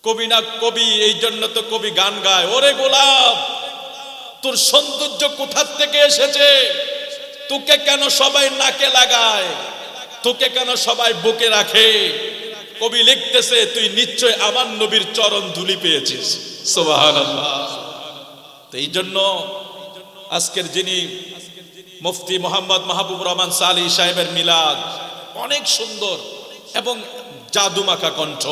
কবি না কবি, এই জন্য তো কবি গান গায়, ওরে গোলাপ তোর সৌন্দর্য কোথার থেকে এসেছে, তোকে কেন সবাই নাকে লাগায়, তোকে কেন সবাই বুকে রাখে। কবি লিখতেছে তুই নিশ্চয় আমার নবীর চরণ ধুলি পেয়েছিস। সুবহানাল্লাহ। তো এই জন্য আজকের যিনি মুফতি মোহাম্মদ মাহবুবুর রহমান সালি সাহেবের মিলাদ অনেক সুন্দর এবং জাদুমাখা কণ্ঠ,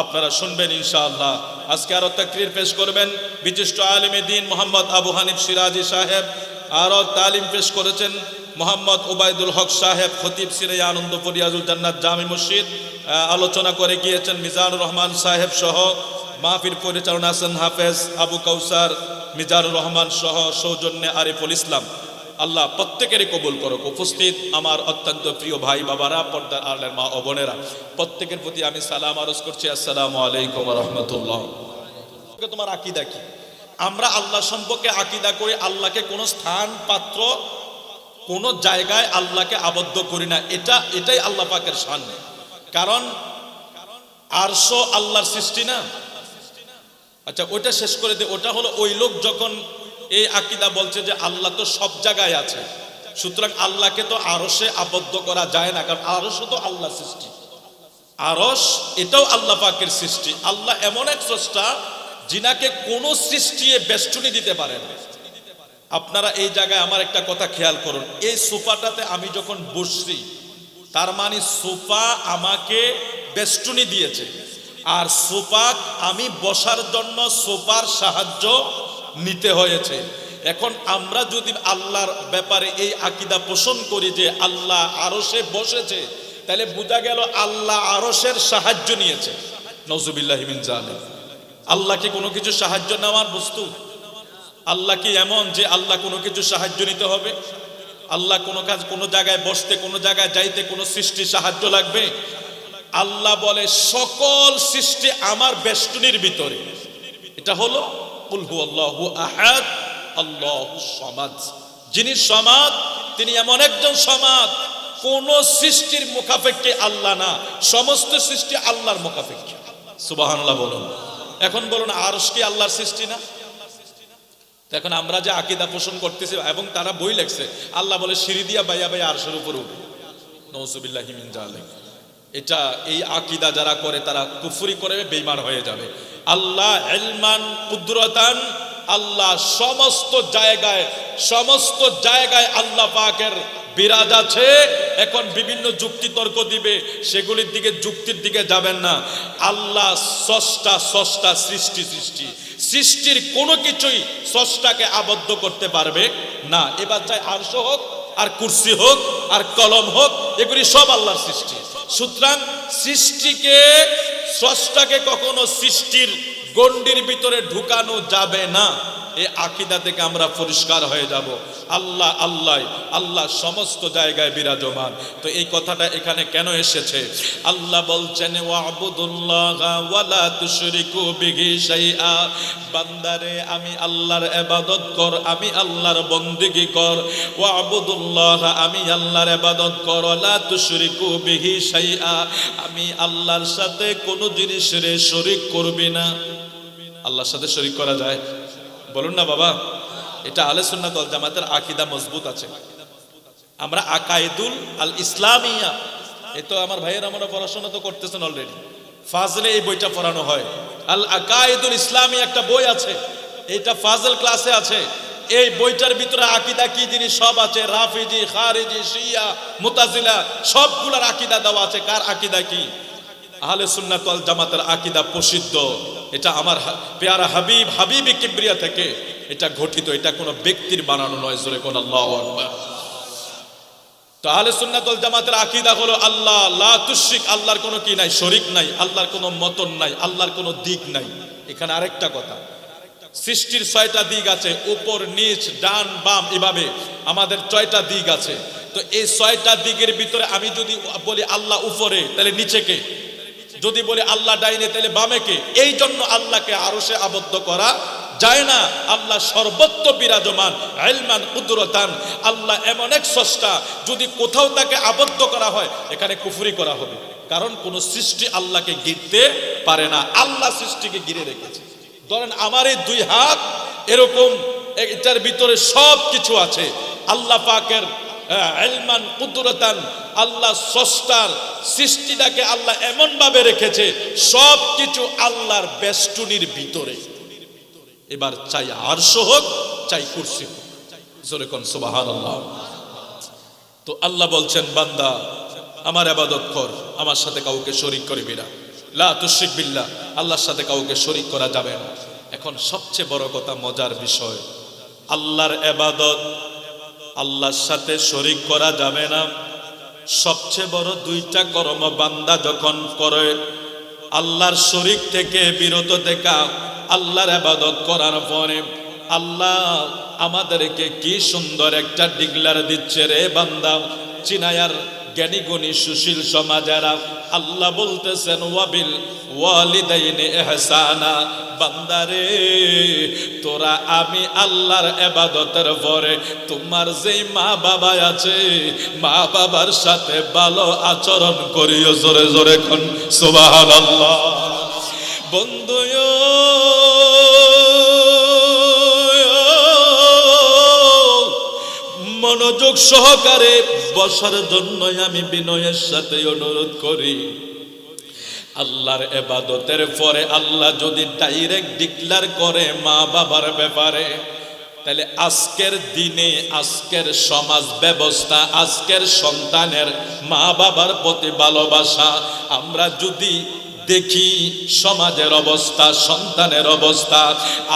আপনারা শুনবেন ইনশাআল্লাহ। আজকে আরো তাকরীর পেশ করবেন বিশিষ্ট আলেমে দ্বীন মোহাম্মদ আবু হানিফ সিরাজি সাহেব, আরো তালিম পেশ করেছেন মোহাম্মদ ওবায়দুল হক সাহেব, খতিব সিরাই আনন্দপুর রিয়াজুল জান্নাত জামি মসজিদ। আলোচনা করে গিয়েছেন মিজানুর রহমান সাহেব সহ, মাহফিল পরিচালনা আছেন হাফেজ আবু কাউসার মিজানুর রহমান সহ, সৌজন্যে আরিফুল ইসলাম। আল্লাহ প্রত্যেকেরই কবুল করুক। উপস্থিত আমার অত্যন্ত প্রিয় ভাই বাবারা, পর্দার আড়ালের মা ও বোনেরা, প্রত্যেকের প্রতি আমি সালাম আরজ করছি, আসসালামু আলাইকুম ওয়া রাহমাতুল্লাহ। তোমার আকীদা কি? আমরা আল্লাহ সম্পর্কে আকীদা করি আল্লাহকে কোনো স্থান পাত্র কোনো জায়গায় আল্লাহকে আবদ্ধ করি না, এটাই আল্লাহ পাকের শান। কারণ আরশ আল্লাহর সৃষ্টি না। আচ্ছা ওইটা শেষ করে দে। ওটা হলো ওই লোক যখন এই আকীদা বলছে যে আল্লাহ তো সব জায়গায় আছে, সুতরাং আল্লাহকে তো আরশে আবদ্ধ করা যায় না, কারণ আরশ তো আল্লাহর সৃষ্টি। আরশ এটাও আল্লাহ পাকের সৃষ্টি। আল্লাহ এমন এক স্রষ্টা যিনাকে কোনো সৃষ্টি বেষ্টনী দিতে পারে না। আপনারা এই জায়গায় আমার একটা কথা খেয়াল করুন, এই সোফাটাতে আমি যখন বসছি তার মানে সোফা আমাকে বেষ্টনী দিয়েছে, আর সোফা আমি বসার জন্য সোফার সাহায্য নিতে হয়েছে। এখন আমরা যদি আল্লাহর ব্যাপারে এই আকীদা পোষণ করি যে আল্লাহ আরশে বসেছে, তাহলে বোঝা গেল আল্লাহ আরশের সাহায্য নিয়েছে। নাউজুবিল্লাহি মিন যালিক। আল্লাহ কি কোনো কিছু সাহায্য নেওয়ার বস্তু? আল্লাহ কি এমন যে আল্লাহ কোনো কিছু সাহায্য নিতে হবে? আল্লাহ কোনো কাজ, কোনো জায়গায় বসতে, কোনো জায়গায় যাইতে কোনো সৃষ্টি সাহায্য লাগবে? আল্লাহ বলে সকল সৃষ্টি আমার বেষ্টনীর ভিতরে। এটা হলো কুল হুয়াল্লাহু আহাদ আল্লাহুস সামাদ। যিনি সমাদ তিনি এমন একজন সমাদ, কোন সৃষ্টির মুখাপেক্ষী আল্লাহ না, সমস্ত সৃষ্টি আল্লাহর মুখাপেক্ষী। সুবহানাল্লাহ বলুন। এখন বলুন আরশ কি আল্লাহর সৃষ্টি না? এখন আমরা যে আকীদা পোষণ করতেছি, এবং তারা বই লেখছে আল্লাহ বলে সিঁড়ি দিয়া বাইয়া বাইয়া আরশের উপরে উঠে। নাউজুবিল্লাহি মিন যালিক। এটা এই আকীদা যারা করে তারা কুফরি করে বেঈমান হয়ে যাবে। আল্লাহ ইলমান কুদরতান, আল্লাহ সমস্ত জায়গায় আল্লাহ পাকের বিরাজ আছে। এখন বিভিন্ন যুক্তি তর্ক দিবে, সেগুলির দিকে, যুক্তির দিকে যাবেন না। আল্লাহ স্রষ্টা, সৃষ্টির কোনো কিছুই স্রষ্টাকে আবদ্ধ করতে পারবে না। এবার চাই আরশ হোক, আর কুরসি হোক, আর কলম হোক, এগুলি সব আল্লাহর সৃষ্টি। সুতরাং সৃষ্টিকে, স্রষ্টাকে কখনো সৃষ্টির গণ্ডির ভিতরে ঢুকানো যাবে না। এই আকীদা থেকে আমরা পরিষ্কার হয়ে যাব। আল্লাহ আল্লাহ আল্লাহ সমস্ত জায়গায় বিরাজমান। তো এই কথাটা এখানে কেন এসেছে? আল্লাহ বলছেন ওয়াবুদুল্লাহা ওয়ালা তুশরিকু বিহি শাইআ। বান্দারে আমি আল্লাহর ইবাদত কর, আমি আল্লাহর বন্দেগী কর। ওয়াবুদুল্লাহা, আমি আল্লাহর ইবাদত কর, লা তুশরিকু বিহি শাইআ, আমি আল্লাহর সাথে কোনো জিনিসের শরীক করবি না। আল্লাহর সাথে শরীক করা যায়? বলুন না বাবা। এটা আহলে সুন্নাত ওয়াল জামাতের আকীদা মজবুত আছে। আমরা আকাইদুল আল ইসলামিয়া, এ তো আমার ভাইয়েরা মনে পড়াশোনা তো করতেছেন অলরেডি, ফাজলে এই বইটা পড়ানো হয়। আল আকাইদুল ইসলামিয়া একটা বই আছে, এইটা ফাজল ক্লাসে আছে। এই বইটার ভিতরে আকীদা কি জিনিস সব আছে, রাফিজি, খারিজি, শিয়া, মুতাজিলা সবগুলোর আকীদা দেওয়া আছে। কার আকীদা কি? আহলে সুন্নাত ওয়াল জামাতের আকীদা প্রসিদ্ধ। এটা আমার পেয়ারা হাবিবি কিবরিয়া থেকে এটা গঠিত, এটা কোনো ব্যক্তির বানানো নয়। জোরে কোন আল্লাহু আকবার। তো আহলে সুন্নাত ওয়াল জামাতের আকীদা হলো আল্লাহ লা তুশরিক, আল্লাহর কোনো কি নাই, শরীক নাই, আল্লাহর কোনো মতন নাই, আল্লাহর কোনো দিক নাই। এখানে আরেকটা কথা, সৃষ্টির 6টা দিক আছে, উপর নিচ ডান বাম, এভাবে আমাদের 6টা দিক আছে। তো এই 6টা দিকের ভিতরে আমি যদি বলি আল্লাহ উপরে, তাহলে নিচে কে? যদি বলি আল্লাহ ডাইনে, তাহলে বামে কে? এই জন্য আল্লাহকে আরশে আবদ্ধ করা যায় না। আল্লাহ সর্বত্র বিরাজমান, ইলমান কুদরতান। আল্লাহ এমন এক স্রষ্টা, যদি কোথাও তাকে আবদ্ধ করা হয় এখানে কুফরি করা হবে। কারণ কোন সৃষ্টি আল্লাহকে ঘিরতে পারে না, আল্লাহ সৃষ্টিকে ঘিরে রেখেছে। ধরেন আমার এই দুই হাত এরকম, এটার ভিতরে সব কিছু আছে। আল্লাহ পাকের ইলমান কুদরতান, আল্লাহ স্রষ্টার সৃষ্টিটাকে আল্লাহ এমন ভাবে রেখেছে সব কিছু আল্লাহর বেষ্টনীর ভিতরে। এবার চাই আরশ হোক, চাই কুরসি হোক, জোরে কোন সুবহানাল্লাহ। তো আল্লাহ বলছেন, বান্দা আমার ইবাদত কর, আমার সাথে কাউকে শরীক করবি না। লা তুশরিক বিল্লাহ, আল্লাহর সাথে কাউকে শরীক করা যাবে না। এখন সবচেয়ে বড় কথা, মজার বিষয়, আল্লাহর ইবাদত আল্লাহর সাথে শরীক করা যাবে না। সবচেয়ে বড় দুইটা কর্ম বান্দা যখন করে, আল্লাহর শরীক থেকে বিরত থেকে আল্লাহর ইবাদত করার পরে আল্লাহ আমাদেরকে কি সুন্দর একটা ডিগলার দিচ্ছে রে বান্দা। চিনায়ার জ্ঞানী গুণী সুশীল সমাজেরা আল্লাহ বলতেছেন, ওয়াবিল ওয়ালিদাইনি ইহসানা, বান্দারে তোরা আমি আল্লাহর ইবাদতের পরে তোমার যেই মা বাবা আছে, মা বাবার সাথে ভালো আচরণ করিও। জোরে জোরে কোন সুবহানাল্লাহ। বন্ধু মনোযোগ সহকারে বসার জন্য আমি বিনয়ের সাথে অনুরোধ করি, আল্লাহর ইবাদতের পরে আল্লাহ যদি ডাইরেক্ট ডিক্লেয়ার করে মা বাবার ব্যাপারে, তাহলে আজকের দিনে আজকের সমাজ ব্যবস্থা, আজকের সন্তানের মা বাবার প্রতি ভালোবাসা আমরা যদি দেখি, সমাজের অবস্থা, সন্তানের অবস্থা,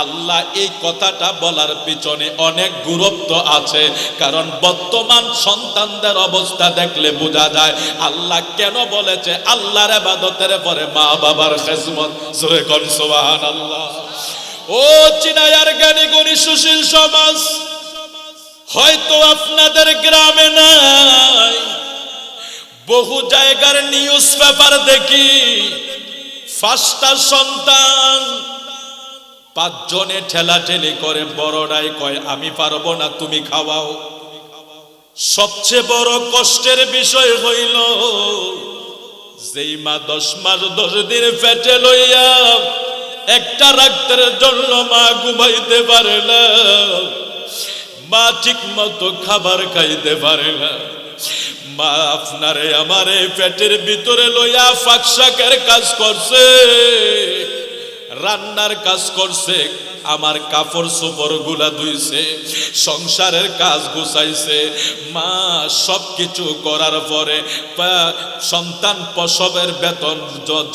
আল্লাহ এই কথাটা বলার পিছনে অনেক গুরুত্ব আছে। কারণ বর্তমান সন্তানদের অবস্থা দেখলে বোঝা যায় আল্লাহ কেন বলেছে আল্লাহর ইবাদতের পরে মা বাবার খেদমত। জোরে কোন সুবহানাল্লাহ। ও চিনায়ার জ্ঞানী গুণী সুশীল সমাজ, হয়তো আপনাদের গ্রামে নাই, বহু জায়গার নিউজ পেপার দেখি, 5টা সন্তান, 5 জনে ঠেলাঠেলি করে, বড়রাই কয় আমি পারবো না, তুমি খাওয়াও। সবচেয়ে বড় কষ্টের বিষয় হইল, যেই মা 10 মাস 10 দিন পেটে লইয়া একটা রাতের জন্য মা ঘুমাইতে পারে না, মা ঠিক মতো খাবার খাইতে পারে না, মা আপনারে আমারে পেটের ভিতরে লইয়া ফাঁকশাকের কাজ করছে, রান্নার কাজ করছে, আমার কাপড় চোপড় গুলা ধুইছে, সংসারের কাজ গুছাইছে। মা সবকিছু করার পরে সন্তান প্রসবের বেতন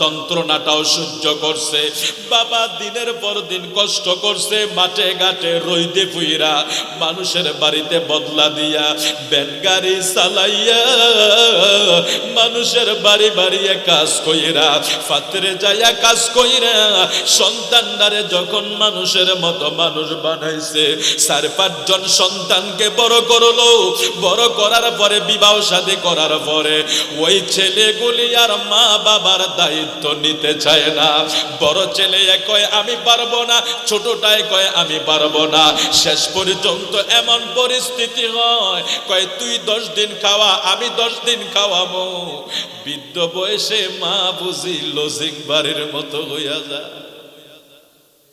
যন্ত্রণাটাও সহ্য করছে। বাবা দিনের পর দিন কষ্ট করছে, মাঠে ঘাটে রইদে পুইরা, মানুষের বাড়িতে বদলা দিয়া, ব্যান গাড়ি চালাইয়া, মানুষের বাড়ি বাড়িয়ে কাজ কইরা, ফাতরে যাইয়া কাজ কইরা, সন্তানদারে যখন মানুষের মতো মানুষ বানাইছে, 4-5 জন সন্তানকে বড় করলো। বড় করার পরে বিবাহ শাদী করার পরে ওই ছেলেগুলি আর মা বাবার দায়িত্ব নিতে চায় না। বড় ছেলে কয় আমি পারবো না, ছোটটাই কয় আমি পারবো না। শেষ পর্যন্ত এমন পরিস্থিতি হয়, কয় তুই 10 দিন খাওয়া, আমি 10 দিন খাওয়াবো। বৃদ্ধ বয়সে মা বুঝি লজিং বাড়ির মতো হইয়া যায়।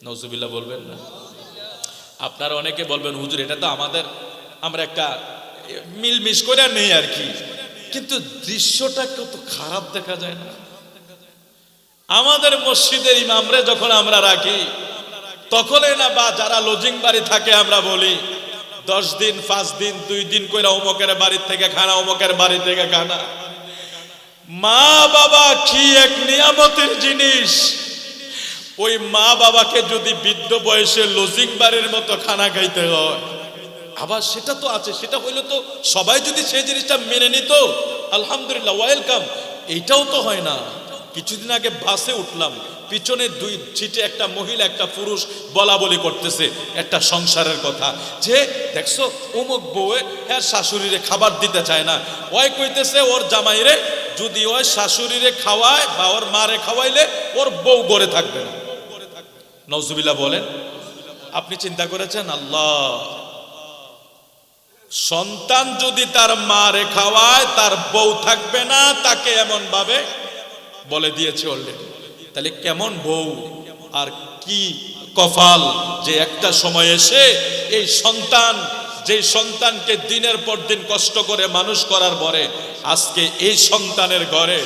নওজুবিল্লাহ বলবেন না? আপনারা অনেকে বলবেন হুজুর এটা তো আমাদের, আমরা একটা মিলমিশ করে নেই আর কি, কিন্তু দৃশ্যটা কত খারাপ দেখা যায় না? আমাদের মসজিদের ইমামরে যখন আমরা রাখি, তখনই না, বা যারা লজিং বাড়ি থাকে আমরা বলি 10 দিন 5 দিন 2 দিন কইরা অমুকের বাড়ি থেকে খানা, অমুকের বাড়ি থেকে খানা। মা বাবা কি এক নিয়ামতের জিনিস। ওই মা বাবাকে যদি বৃদ্ধ বয়সে লজিং বাড়ির মতো খানা খাইতে হয়, আবার সেটা তো আছে, সেটা হইলে তো সবাই যদি সেই জিনিসটা মেনে নিত, আলহামদুলিল্লাহ ওয়েলকাম। এইটাও তো হয় না। কিছুদিন আগে বাসে উঠলাম, পিছনে 2 সিটে একটা মহিলা একটা পুরুষ বলা বলি করতেছে একটা সংসারের কথা, যে দেখছো অমুক বউয়ে হ্যাঁ শাশুড়িরে খাবার দিতে চায় না। ওই কইতেছে ওর জামাইরে যদি ওই শাশুড়িরে খাওয়ায় বা ওর মারে খাওয়াইলে ওর বউ গড়ে থাকবে না। নওজুবিল্লাহ বলেন। আপনি চিন্তা করেছেন, আল্লাহ, সন্তান যদি তার মারে খাওয়ায় তার বউ থাকবে না, তাকে এমন ভাবে বলে দিয়েছে অলরেডি। তাহলে কেমন বউ আর কি কপাল যে একটা সময় এসে এই সন্তান, যে সন্তানকে দিনের পর দিন কষ্ট করে মানুষ করার পরে আজকে এই সন্তানের ঘরে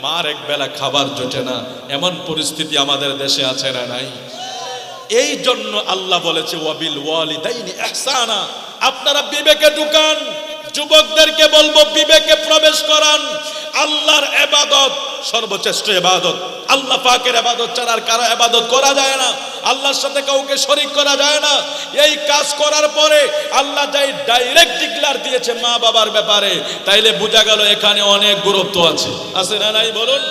মার এক বেলা খাবার জোটে না, এমন পরিস্থিতি আমাদের দেশে আছে না নাই? এই জন্য আল্লাহ বলেছে ওয়াবিল ওয়ালিদাইনি ইহসানা। আপনারা বিবেকে ঢুকান, যুবকদেরকে বলবো বিবেকে প্রবেশ করান। আল্লাহর ইবাদত সর্বশ্রেষ্ঠ ইবাদত, আল্লাহ পাকের ইবাদত ছাড়া আর কারো ইবাদত করা যায় না, আল্লাহর সাথে কাউকে শরীক করা যায় না। এই কাজ করার পরে আল্লাহ যাই ডাইরেক্ট ডিক্লার দিয়েছে মা বাবার ব্যাপারে, তাইলে বোঝা গেল এখানে অনেক গুরুত্ব আছে। আছে না নাই বলুন?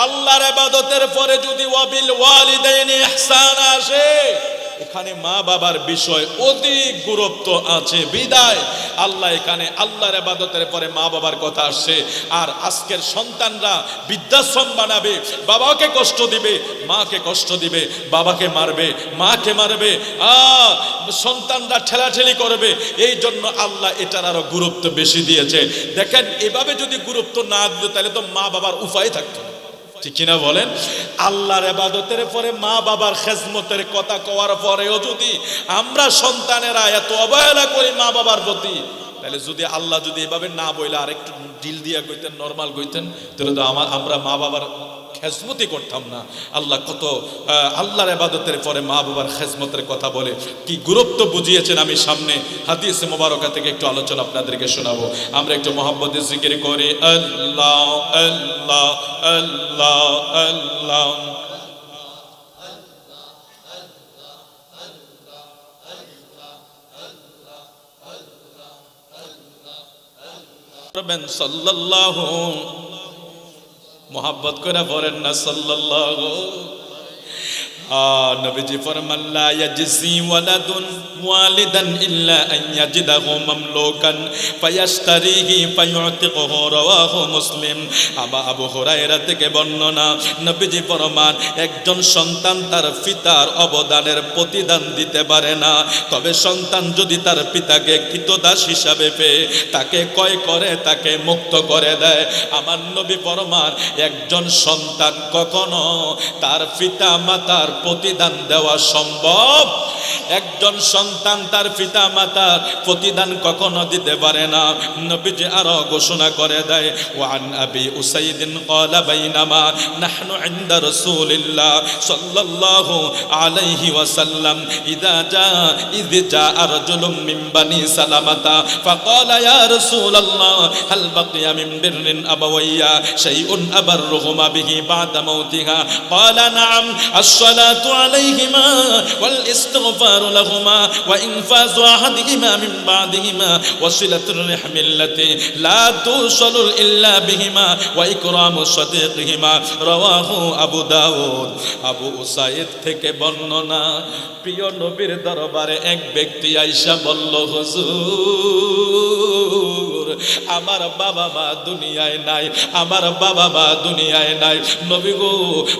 আল্লাহর ইবাদতের পরে যদি ওয়াবিল ওয়ালিদাইনি ইহসানা আসে, এখানে মা বাবার বিষয় অধিক গুরুত্ব আছে। বিদায় আল্লাহ এখানে আল্লাহর ইবাদতের পরে মা বাবার কথা আসছে। আর আজকের সন্তানরা বৃদ্ধাশ্রম বানাবে, বাবাকে কষ্ট দিবে, মাকে কষ্ট দিবে, বাবাকে মারবে, মাকে মারবে, সন্তানরা ঠেলাঠেলি করবে। এই জন্য আল্লাহ এটার আরো গুরুত্ব বেশি দিয়েছে। দেখেন এভাবে যদি গুরুত্ব না দিত তাহলে তো মা বাবার উপায় থাকতো, ঠিক কিনা বলেন? আল্লাহর ইবাদতের পরে মা বাবার খেজমতের কথা কওয়ার পরেও যদি আমরা সন্তানেরা এত অবহেলা করি মা বাবার প্রতি, তাহলে যদি আল্লাহ যদি এভাবে না বইলে আরেকটু ডিল দিয়া কইতেন, নরমাল কইতেন, তাহলে তো আমরা মা বাবার খেজমতি করতাম না। আল্লাহ কত আল্লাহর ইবাদতের পরে মা বাবার খেজমতের কথা বলে কি গুরুত্ব বুঝিয়েছেন। আমি সামনে হাদিসে মোবারকা থেকে একটু আলোচনা আপনাদেরকে শোনাবো। আমরা একটু মহব্বতে জিকির করি আল্লাহ আল্লাহ আল্লাহ আল্লাহ। সাল্লাল্লাহু, মোহাব্বত করে পড়েন না সাল্লাল্লাহু। নবীজি ফরমান লা ইয়াজজি ওয়ালাদুন ওয়ালিদান ইল্লা আন ইয়াজিদাহু মামলুকান ফায়াশতারিহি ফায়ুতিকুহু, রাওয়াহু মুসলিম। আবু হুরায়রা থেকে বর্ণনা, নবীজি ফরমান একজন সন্তান তার পিতার অবদানের প্রতিদান দিতে পারে না, তবে সন্তান যদি তার পিতাকে কৃতদাস হিসাবে পেয়ে তাকে ক্রয় করে, তাকে মুক্ত করে দেয়। আমার নবী ফরমান একজন সন্তান কখনো তার পিতা মাতার প্রতিদান দেওয়া সম্ভব? একজন সন্তান তার পিতা মাতার প্রতিদান কখনো দিতে পারে না। নবীজি আরো ঘোষণা করে দেয় ওয়ান আবি উসাইদিন ক্বালা বাইনামা নাহনু ইনদা রাসূলিল্লাহ সাল্লাল্লাহু আলাইহি ওয়াসাল্লাম ইযা জা রাজুলুম মিন বানি সালামাতা ফাকালা ইয়া রাসূলাল্লাহ হাল বাকিয়া মিন বিররিন আবাওয়াইয়া শাইউন আবাররুহুমা বিহি বাদা মাউতিহা ক্বালা নাআম الصلاة عليهما والاستغفار لهما وإنفاذ أحدهما من بعدهما وصلة الرحم التي لا توصل إلا بهما وإكرام صديقهما رواه أبو داود। আবু উসাইদ থেকে বর্ণনা, প্রিয় নবীর দরবারে এক ব্যক্তি আইসা বলল হুজুর আমার বাবা মা দুনিয়ায় নাই, আমার বাবা মা দুনিয়ায় নাই। নবী গো,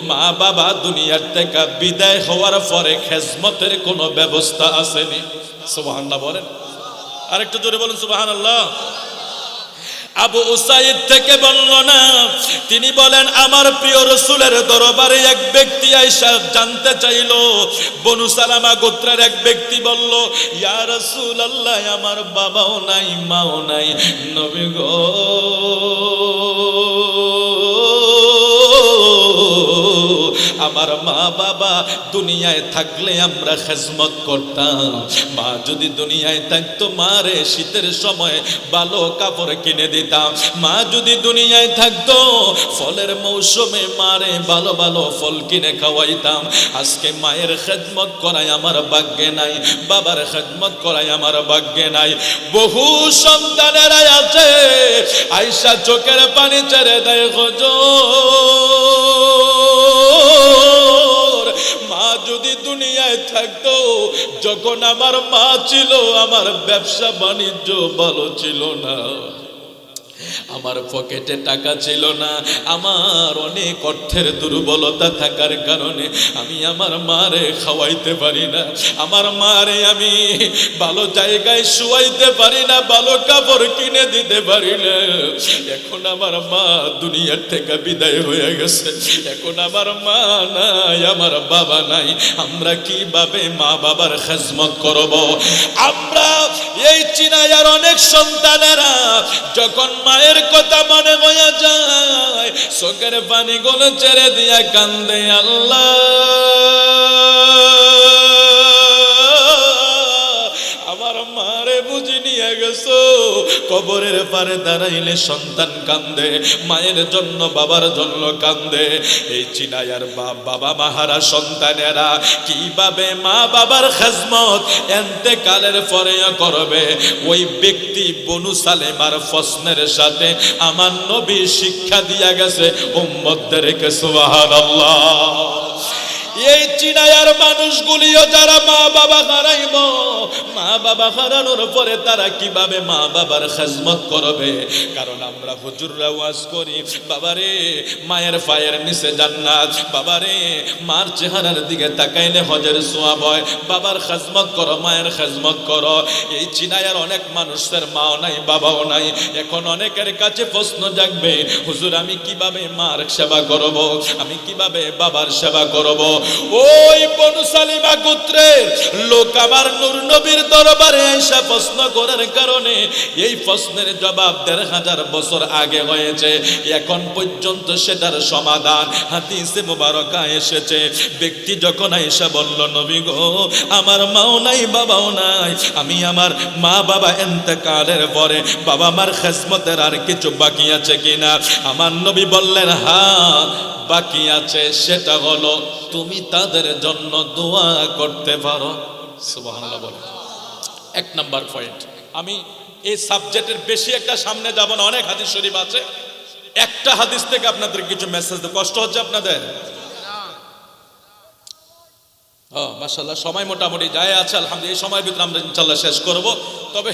মা বাবা দুনিয়ার থেকে বিদায় হওয়ার পরে খেজমতের কোনো ব্যবস্থা আসেনি? সুবহানাল্লাহ বলেন, আরেকটু জোরে বলুন সুবহানাল্লাহ। আবু উসাইদ থেকে বর্ণনা, তিনি বলেন আমার প্রিয় রাসূলের দরবারে এক ব্যক্তি আইসা জানতে চাইল, বনু সালামা গোত্রের এক ব্যক্তি বলল ইয়া রাসূলুল্লাহ আমার বাবাও নাই মাও নাই। নবী গো, আমার মা বাবা দুনিয়ায় থাকলে আমরা খেজমত করতাম, মা যদি দুনিয়ায় থাকতো মারে শীতের সময় ভালো কাপড় কিনে দিতাম, মা যদি দুনিয়ায় থাকতো ফলের মৌসুমে মারে ভালো ভালো ফল কিনে খাওয়াইতাম। আজকে মায়ের খেদমত করাই আমার ভাগ্যে নাই, বাবার খেদমত করাই আমার ভাগ্যে নাই। বহু সন্তানেরা আছে আইসা চোখের পানি ছেড়ে দেয় হুজুর মা যদি দুনিয়ায় থাকতো, যখন আমার মা ছিল আমার ব্যবসা বাণিজ্য ভালো ছিল না, আমার পকেটে টাকা ছিল না, আমার অনেক অর্থের দুর্বলতা থাকার কারণে আমি আমার মারে খাওয়াইতে পারি না, আমার মারে আমি ভালো জায়গায় শুয়াইতে পারি না, ভালো কাপড় কিনে দিতে পারি না। এখন আমার মা দুনিয়ার থেকে বিদায় হয়ে গেছে, এখন আমার মা নাই, আমার বাবা নাই, আমরা কিভাবে মা বাবার খেদমত করব? আমরা এই চিনায়ার অনেক সন্তানেরা যখন মায়ের কথা মনে হয়ে যায় চোখের পানি গুলো ছেড়ে দিয়া কান্দে, আল্লাহ আমার মারে বুঝি নিয়ে গেছো। কবরের পারে দাঁড়াইলে সন্তান কান্দে, মায়ের জন্য বাবার জন্য কান্দে। এই চিনায়ার বাবা মাহারা সন্তানেরা কিভাবে মা বাবার খেদমত এন্তেকালের পরে করবে, ওই ব্যক্তি বনু সালেমার প্রশ্নের সাথে আমার নবী শিক্ষা দিয়া গেছে উম্মতদেরকে। সুবহানাল্লাহ। এই চিনায়ার মানুষগুলিও যারা মা বাবা হারাইব, মা বাবা হারানোর পরে তারা কিভাবে মা বাবার খেদমত করবে? কারণ আমরা হুজুররা ওয়াজ করি, বাবারে মায়ের পায়ের নিচে জান্নাত, বাবারে মার চেহারার দিকে তাকাইলে হজের সওয়াব হয়, বাবার খেদমত করো, মায়ের খেদমত করো। এই চিনায়ার অনেক মানুষের মাও নাই, বাবাও নাই। এখন অনেকের কাছে প্রশ্ন জাগবে, হুজুর আমি কিভাবে মার সেবা করব, আমি কিভাবে বাবার সেবা করব? ওই বনু সালিমা গোত্রের লোক আমার নূর নবীর দরবারে এসে প্রশ্ন করার কারণে এই প্রশ্নের জবাব ১৫০০ বছর আগে হয়েছে, এখন পর্যন্ত সেটার সমাধান হাদিসে মুবারকা এসেছে। ব্যক্তি যখন এসে বলল, নবী গো আমার মাও নাই, বাবাও নাই, আমি আমার মা বাবা ইন্তেকালের পরে বাবা মার খেদমতের আর কিছু বাকি আছে কিনা? আমার নবী বললেন, হ্যাঁ বাকি আছে, সেটা হলো তুমি তাদের জন্য দোয়া করতে পারো। সুবহানাল্লাহ বলে। ১ নাম্বার পয়েন্ট। আমি এই সাবজেক্টের বেশি একটা সামনে যাব না, অনেক হাদিস শরীফ আছে। একটা হাদিস থেকে আপনাদের কিছু মেসেজ দিতে কষ্ট হচ্ছে আপনাদের? মাশাআল্লাহ সময় মোটামুটি যায় আছে, আলহামদুলিল্লাহ এই সময়ের ভিতরে আমরা ইনশাআল্লাহ শেষ করব। তবে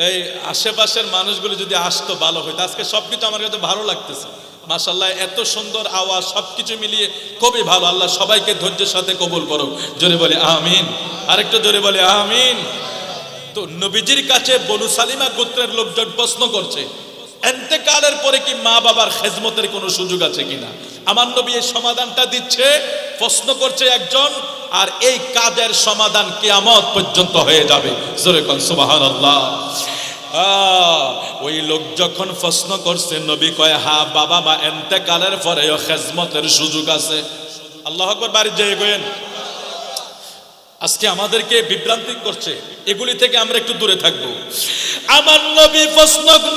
এই আশেপাশের মানুষগুলো যদি আসতো ভালো হইতো। আজকে সবকিছু আমার কাছে ভালো লাগতেছে, মাশাআল্লাহ এত সুন্দর আওয়াজ, সবকিছু মিলিয়ে খুবই ভালো। আল্লাহ সবাইকে ধৈর্যের সাথে কবুল করুক। জোরে বলে আমিন, আরেকটু জোরে বলে আমিন। তো নবীজির কাছে বনু সালিমা গোত্রের লোকজন প্রশ্ন করছে, ইন্তেকালের পরে কি মা বাবার খেদমতের কোনো সুযোগ আছে কিনা? আমার নবী এই সমাধানটা দিচ্ছে, প্রশ্ন করছে একজন, আর এই কাজের সমাধান কিয়ামত পর্যন্ত হয়ে যাবে। জোরে কোন সুবহানাল্লাহ। ওই লোক যখন প্রশ্ন করছে, নবী কয়, হ্যাঁ বাবা মা ইন্তেকালের পরেও খেদমতের সুযোগ আছে। আল্লাহু আকবার। বাড়ি যেয়ে গেন। আজকে আমাদেরকে বিভ্রান্তি করছে, এগুলি থেকে আমরা একটু দূরে থাকব। আমার নবী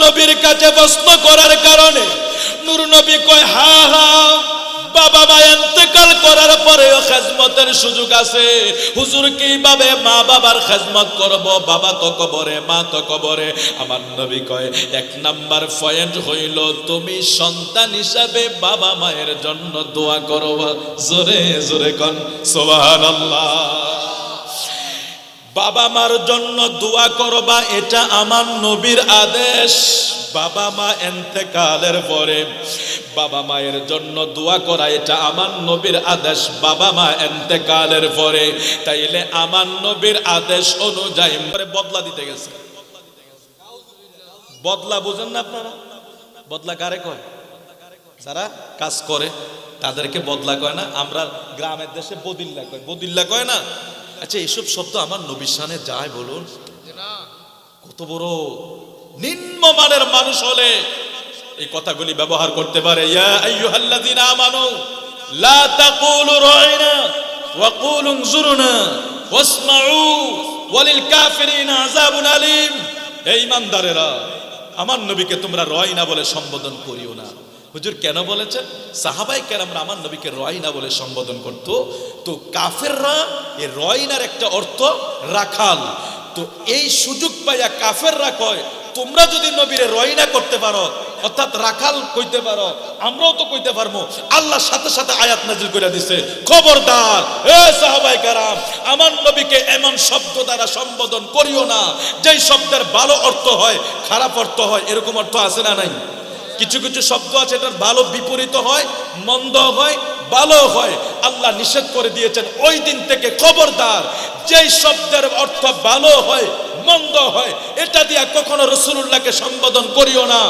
নবীর কাছে প্রশ্ন করার কারণে নূর নবী কয়, হ্যাঁ হ্যাঁ বাবা মা ইন্তেকাল করার পরেও খেদমতের সুযোগ আছে। হুজুর কিভাবে মা বাবার খেদমত করব? বাবা তো কবরে, মা তো কবরে। আমার নবী কয়, ১ নাম্বার পয়েন্ট হইল তুমি সন্তান হিসাবে বাবা মায়ের জন্য দোয়া করবা। জোরে জোরে কোন সুবহানাল্লাহ। বাবা মার জন্য দোয়া করবা, এটা আমার নবীর আদেশ। বাবা মা ইন্তেকালের পরে বাবা মায়ের জন্য দোয়া করা, এটা আমার নবীর আদেশ। বাবা মা ইন্তেকালের পরে তাইলে আমার নবীর আদেশ অনুযায়ী বদলা দিতে গেছে। বদলা বুঝেন না আপনারা? বদলা কারে কয়? যারা কাজ করে তাদেরকে বদলা কয় না, আমরা গ্রামের দেশে বদিল্লা কয়। বদিল্লা কয় না? আচ্ছা এইসব শব্দ আমার নবীর শানে যায় বলুন? কত বড় নিম্নমানের মানুষ হলে এই কথাগুলি ব্যবহার করতে পারে। ইয়া আইয়ুহাল্লাযীনা আমানু লা তাকুলু রাইনা ওয়া কুলু উনজুরনা ওয়াসমাউ ওয়ালিল কাফিরিনা আযাবুন আলীম। হে ঈমানদারেরা, আমার নবীকে তোমরা রাইনা বলে সম্বোধন করিও না। হুজুর কেন বলেছেন? সাহাবায়ে কেরামরা আমার নবীকে রাইনা বলে সম্বোধন করত। তো কাফেররা এই রাইনার একটা অর্থ রাখাল। তো এই সুযোগ পাইয়া কাফেররা কয়, তোমরা যদি নবীরে রাইনা করতে পারো, অর্থাৎ রাখাল কইতে পারো, আমরাও তো কইতে পারবো। আল্লাহর সাথে সাথে আয়াত নাযিল করে দিছে, খবরদার এ সাহাবায়ে কেরাম, আমার নবীকে এমন শব্দ দ্বারা সম্বোধন করিও না যেই শব্দের ভালো অর্থ হয়, খারাপ অর্থ হয়। এরকম অর্থ আছে না নাই? কিছু কিছু শব্দ আছে এটার ভালো বিপরীত হয়, মন্দ হয়, ভালো হয়। আল্লাহ নিষেধ করে দিয়েছেন ওই দিন থেকে খবরদার, যেই শব্দের অর্থ ভালো হয় মন্দ হয় এটা দিয়া কখনো রাসূলুল্লাহকে সম্বোধন করিও না।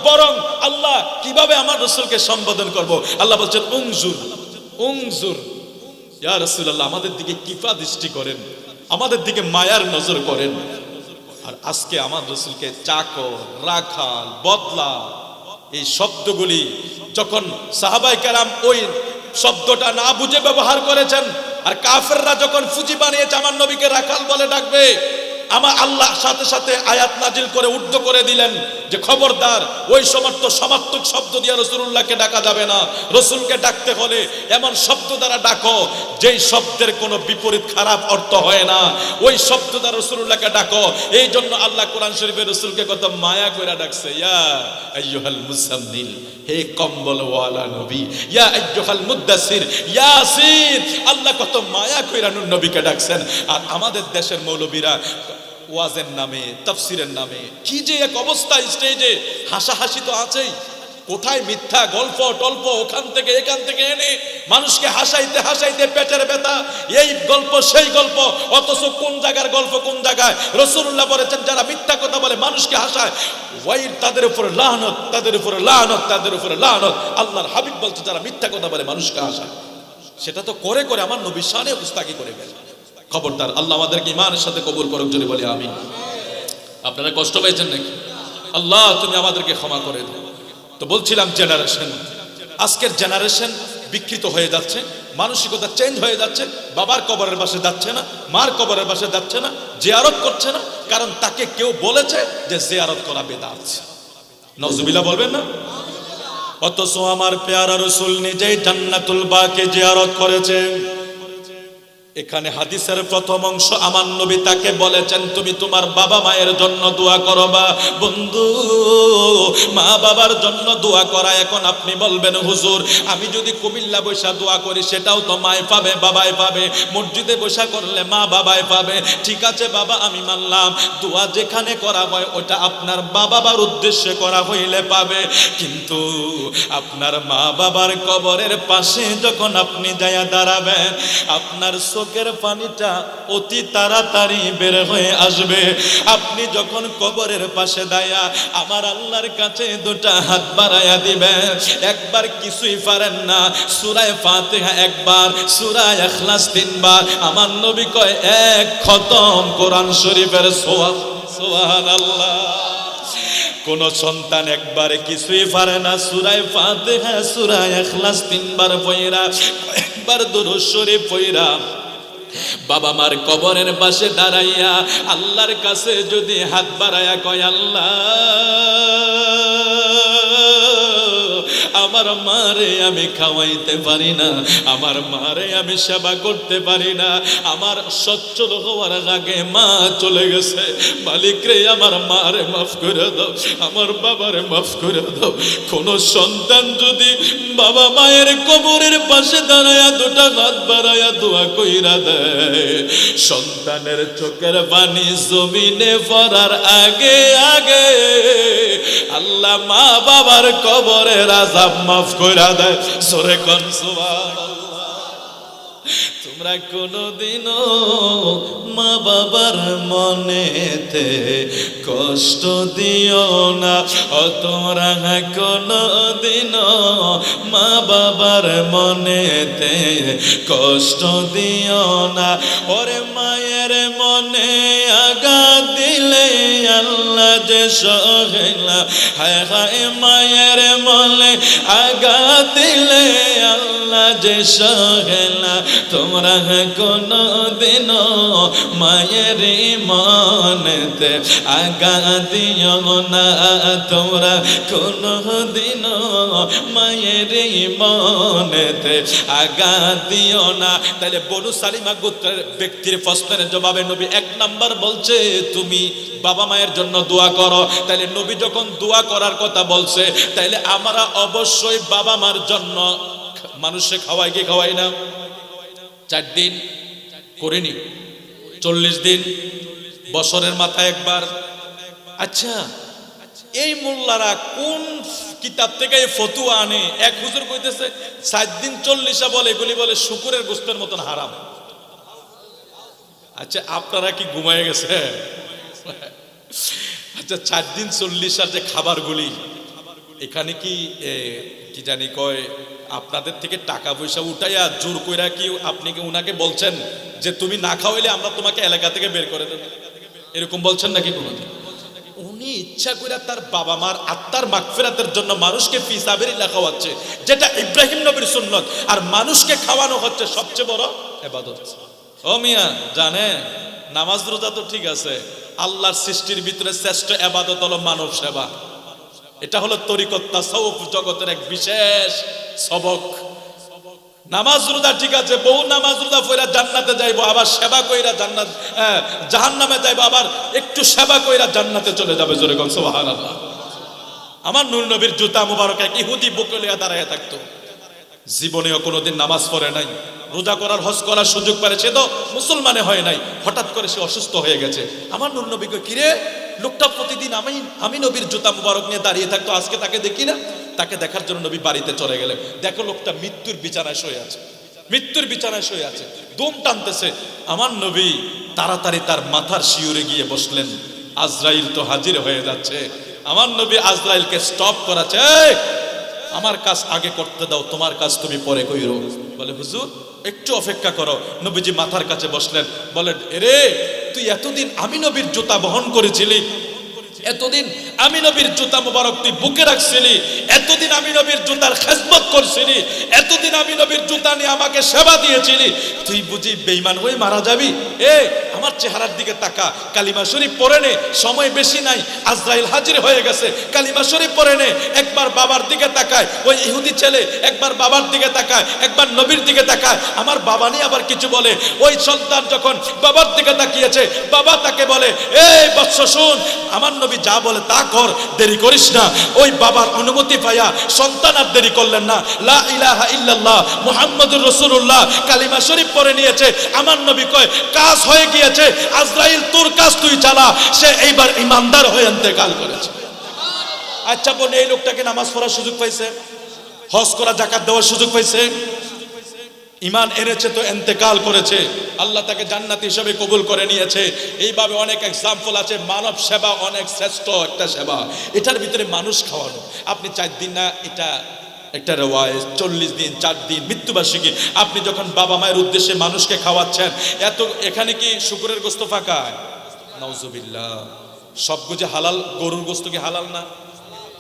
বরং আল্লাহ কিভাবে আমার রাসূলকে সম্বোধন করব, আল্লাহ বলছেন উনজুর উনজুর ইয়া রাসূলুল্লাহ, আমাদের দিকে কিফা দৃষ্টি করেন, আমাদের দিকে মায়ার নজর করেন। আর আজকে আমার রাসূলকে চাকর, রাখাল, বদলা এই শব্দগুলি যখন সাহাবায়ে কেরাম ওই শব্দটা না বুঝে ব্যবহার করেছেন, আর কাফেররা যখন ফুজি বানিয়েছে আমার নবীকে রাখাল বলে ডাকবে, আমার আল্লাহ সাথে সাথে আয়াত নাজিল করে উর্ধ করে দিলেন যে খবরদার ওই সমস্ত সমার্থক শব্দ দিয়ে রাসূলুল্লাহকে ডাকা যাবে না। রাসূলকে ডাকতে হলে এমন শব্দ দ্বারা ডাকো যেই শব্দের কোনো বিপরীত খারাপ অর্থ হয় না, ওই শব্দ দ্বারা রাসূলুল্লাহকে ডাকো। এই জন্য আল্লাহ কোরআন শরীফে রাসূলকে কত মায়া করে ডাকছে, ইয়া আইয়ুহাল মুসাম্মিল, হে কম্বলওয়ালা নবী, ইয়া আইয়ুহাল মুদ্দাসির, ইয়াসিন। আল্লাহ কত মায়া কইরা নবীকে ডাকছেন। আর আমাদের দেশের মৌলবীরা ওয়াজের নামে, তাফসিরের নামে কি যে এক অবস্থা, স্টেজে হাসাহাসি তো আছেই, কোথায় মিথ্যা গল্প টল্প ওখান থেকে এখান থেকে এনে মানুষকে হাসাইতে হাসাইতে পেটের ব্যথা, এই গল্প সেই গল্প, অথচ কোন জায়গার গল্প কোন জায়গায়। রাসূলুল্লাহ বলেছেন যারা মিথ্যা কথা বলে মানুষকে হাসায়, ওয়াইল তাদের উপরে লানত, তাদের উপরে লানত, তাদের উপরে লানত। আল্লাহর হাবিব বলছে যারা মিথ্যা কথা বলে মানুষকে হাসায়, সেটা তো করে করে আমার নবীর শানে গুস্তাখি করে গেল। খবরদার, আল্লাহ আমাদেরকে ঈমানের সাথে কবুল করুক, যদি বলি আমিন। আপনারা কষ্ট পেয়েছেন নাকি? আল্লাহ তুমি আমাদেরকে ক্ষমা করে দাও। তো বলছিলাম জেনারেশন, আজকের জেনারেশন বিকৃত হয়ে যাচ্ছে, মানসিকতা চেঞ্জ হয়ে যাচ্ছে। বাবার কবরের পাশে যাচ্ছে না, মার কবরের পাশে যাচ্ছে না, জিয়ারত করছে না, কারণ তাকে কেউ বলেছে যে জিয়ারত করা বেদাত। নাউজুবিল্লাহ বলবেন না? অথচ আমার পেয়ারা রাসূল নিজেই জান্নাতুল বাকে জিয়ারত করেছে। এখানে হাদিসের প্রথম অংশ আমার নবী তাকে বলেছেন তুমি তোমার বাবা মায়ের জন্য দোয়া করবা। বন্ধু, মা বাবার জন্য দোয়া করা, এখন আপনি বলবেন হুজুর আমি যদি কুমিল্লা বৈশা দোয়া করি সেটাও তো মায় পাবে বাবাই পাবে, মসজিদে বৈশা করলে মা বাবাই পাবে। ঠিক আছে বাবা, আমি মানলাম দোয়া যেখানে করা হয় ওটা আপনার বাবার উদ্দেশ্যে করা হইলে পাবে, কিন্তু আপনার মা বাবার কবরের পাশে যখন আপনি যায়া দাঁড়াবেন আপনার চোখের পানিটা অতি তাড়াতাড়ি বের হয়ে আসবে। আপনি যখন কবরের পাশে দাঁড়ায়া আমার আল্লাহর কাছে দুটা হাত বাড়াইয়া দিবেন, একবার কিছুই পারেন না, সূরা ফাতিহা একবার, সূরা ইখলাস তিনবার, আমার নবী কয় এক খতম কোরআন শরীফের সওয়াব। সুবহানাল্লাহ। কোন সন্তান একবারে কিছুই পারে না, সূরা ফাতিহা সূরা ইখলাস তিনবার পড়া, একবার দুরূদ শরীফ পড়া বাবা মার কবরের পাশে দাঁড়াইয়া আল্লাহর কাছে যদি হাত বাড়াইয়া কয় আল্লাহ আমার মারে আমি খাওয়াইতে পারি না, আমার মারে আমি সেবা করতে পারি না, আমার সচ্ছল হওয়ার আগে মা চলে গেছে, মালিক রে আমার মারে মাফ করে দাও, আমার বাবারে মাফ করে দাও। কোন সন্তান যদি বাবা মায়ের কবরের পাশে দাঁড়ায়া দুটা হাত বাড়াইয়া দোয়া কইরা দেয়, সন্তানের চোখের পানি জমিনে পড়ার আগে আগে আল্লাহ মা বাবার কবরের আযাব মাফ কইরা দেয়। জোরে কোন সুবহানাল্লাহ। তোমরা কোনদিনও মা বাবার মনেতে কষ্ট দিও না, ও তোমরা কোনদিনও মা বাবার মনেতে কষ্ট দিও না। ওরে মায়ের মনে আঘাত দিলে আল্লাহ যে সহে না, হায় হায় মায়ের মনে আঘাত দিলে আল্লাহ যে সহে না। তোমরা কোনদিনও মায়ের মনেতে আঘাত দিও না, তোমরা কোনদিনও মায়ের মনেতে আঘাত দিও না। তাহলে বনু সালিমা গোত্রের ব্যক্তির প্রশ্নের জবাবে নবী এক নাম্বার বলছে তুমি বাবা মায়ের জন্য দোয়া করো। তাহলে নবী যখন দোয়া করার কথা বলছে তাহলে আমরা অবশ্যই বাবা মার জন্য মানুষে খাওয়াই কি খাওয়াই না? 4 দিন করিনি, 40 দিন, বছরের মাথায় একবার। আচ্ছা, এই মোল্লারা কোন কিতাব থেকে এই ফতুয়া আনে? এক হুজুর কইতেছে 7 দিন 40 বলে, এগুলি বলে শুকুরের গোশতের মতন হারাম। আচ্ছা আপনারা কি ঘুমায় গেছে? আচ্ছা 4 দিন 40 যে খাবারগুলি, এখানে কি কি জানি কয় আপনাদের থেকে টাকা পয়সা উঠাইয়া জোর কইরা কি আপনি কি উনাকে বলছেন যে তুমি না খাওয়াইলে আমরা তোমাকে এলাকা থেকে বের করে দেব, এরকম বলছেন নাকি কোনোদিন? উনি ইচ্ছা করে তার বাবা মার আত্মার মাগফিরাতের জন্য মানুষকে ফি সাবিলিল্লাহ খাওয়াচ্ছে, যেটা ইব্রাহিম নবীর সুন্নত। আর মানুষকে খাওয়ানো হচ্ছে সবচেয়ে বড় ইবাদত। ও মিয়া জানেন, নামাজ রোজা তো ঠিক আছে, আল্লাহর সৃষ্টির ভিতরে শ্রেষ্ঠ ইবাদত হলো মানব সেবা। এটা হলো তরিকত তাসাউফ জগতের এক বিশেষ সবক। নামাজ রোজা ঠিক আছে, বহু নামাজ রোজা পড়া জান্নাতে যাইবো, আবার সেবা কইরা জান্নাত জাহান্নামে যাইবো, আবার একটু সেবা কইরা জান্নাতে চলে যাবে। জোরে কোন সুবহানাল্লাহ। আমার নূর নবীর জুতা মুবারক এক ইহুদি বুকে লইয়া দাঁড়ায় থাকতো, জীবনেও কোনোদিন নামাজ পড়ে নাই, রোজা করার হজ করার সুযোগ পারে, সে তো মুসলমানে হয় নাই, হঠাৎ করে সে অসুস্থ হয়ে গেছে। আমার নূর নবীকে কিরে, লোকটা প্রতিদিন আমি নবীর জুতা মুবারক নিয়ে দাঁড়িয়ে থাকতো, আজকে তাকে দেখি না। তাকে দেখার জন্য নবী বাড়িতে চলে গেলেন। দেখো লোকটা মৃত্যুর বিছানায় শুয়ে আছে, মৃত্যুর বিছানায় শুয়ে আছে, দম টানতেছে। আমার নবী তাড়াতাড়ি তার মাথার শিউরে গিয়ে বসলেন। আজরাইল তো হাজির হয়ে যাচ্ছে। আমার নবী আজরাইলকে স্টপ করাছে, আমার কাজ আগে করতে দাও, তোমার কাজ তুমি পরে কইরো। বলে হুজুর একটু অপেক্ষা করো। নবীজি মাথার কাছে বসলেন, বলেন এরে তুই এতদিন আমি নবীর জুতা বহন করেছিলি, এতদিন আমি নবীর জুতা মুবারক তুই বুকে রাখছিলি, এতদিন আমি নবীর জুতার খেদমত করছিলি, এতদিন আমি নবীর জুতা নিয়ে আমাকে সেবা দিয়েছিলি, তুই বুঝি বেঈমান হয়ে মারা যাবি? আমার চেহারার দিকে তাকা, কালিমা শরীফ পড়ে নে, সময় বেশি নাই, আজরাইল হাজির হয়ে গেছে, কালিমা শরীফ পড়ে নে। একবার বাবার দিকে তাকায় ওই ইহুদি ছেলে, একবার বাবার দিকে তাকায়, একবার নবীর দিকে তাকায়। আমার বাবা নিয়ে আবার কিছু বলে। ওই সন্তান যখন বাবার দিকে তাকিয়েছে, বাবা তাকে বলে এই বৎস শুন, আমার নবী যা বলে তা কর, দেরি করিস না। ওই বাবার অনুমতি পাইয়া সন্তান আর দেরি করলেন না, লা ইলাহা ইল্লাল্লাহ মুহাম্মাদুর রাসূলুল্লাহ কালিমা শরীফ পড়ে নিয়েছে। আমার নবী কয় কাজ হয়ে গিয়েছে, আজরাইল তোর কাজ তুই চালা। সে এইবার ইমানদার হয়ে ইন্তেকাল করেছে। আচ্ছা বোন, এই লোকটাকে নামাজ পড়ার সুযোগ পাইছে, হজ করা যাকাত দেওয়ার সুযোগ পাইছে, ইমান এনেছে তো ইন্তেকাল করেছে, আল্লাহ তাকে জান্নাতি হিসেবে কবুল করে নিয়েছে। এইভাবে অনেক এক্সাম্পল আছে। মানব সেবা অনেক শ্রেষ্ঠ একটা সেবা। এটার ভিতরে মানুষ খাওয়ানো, আপনি 4 দিন না, এটা একটা রেওয়ায়েত 40 দিন 4 দিন মৃত্যুবার্ষিকী আপনি যখন বাবা মায়ের উদ্দেশ্যে মানুষকে খাওয়াচ্ছেন, এত এখানে কি শুকরের গোশত ফাঁকা? নাউজুবিল্লাহ। সব যে হালাল, গরুর গোশত কি হালাল না?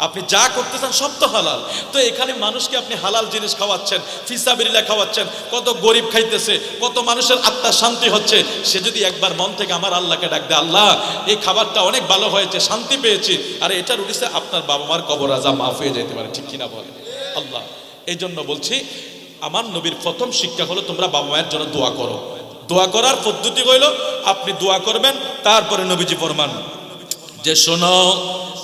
আপনি যা করতেছেন সব তো হালাল। তো এখানে মানুষকে আপনি হালাল জিনিস খাওয়াচ্ছেন, ফিসাবিলিল্লাহ খাওয়াচ্ছেন, কত গরিব খাইতেছে, কত মানুষের আত্মার শান্তি হচ্ছে। সে যদি একবার মন থেকে আমার আল্লাহকে ডাক দেয়, আল্লাহ এই খাবারটা অনেক ভালো হয়েছে, শান্তি পেয়েছি, আর এটার উদ্দেশ্যে আপনার বাবা মার কবর আযাব মাফ হয়ে যেতে পারে, ঠিক কিনা বলেন? আল্লাহ এই জন্য বলছি, আমার নবীর প্রথম শিক্ষা হলো তোমরা বাবা মায়ের জন্য দোয়া করো। দোয়া করার পদ্ধতি হইল আপনি দোয়া করবেন, তারপরে নবীজি ফরমান যে শোনো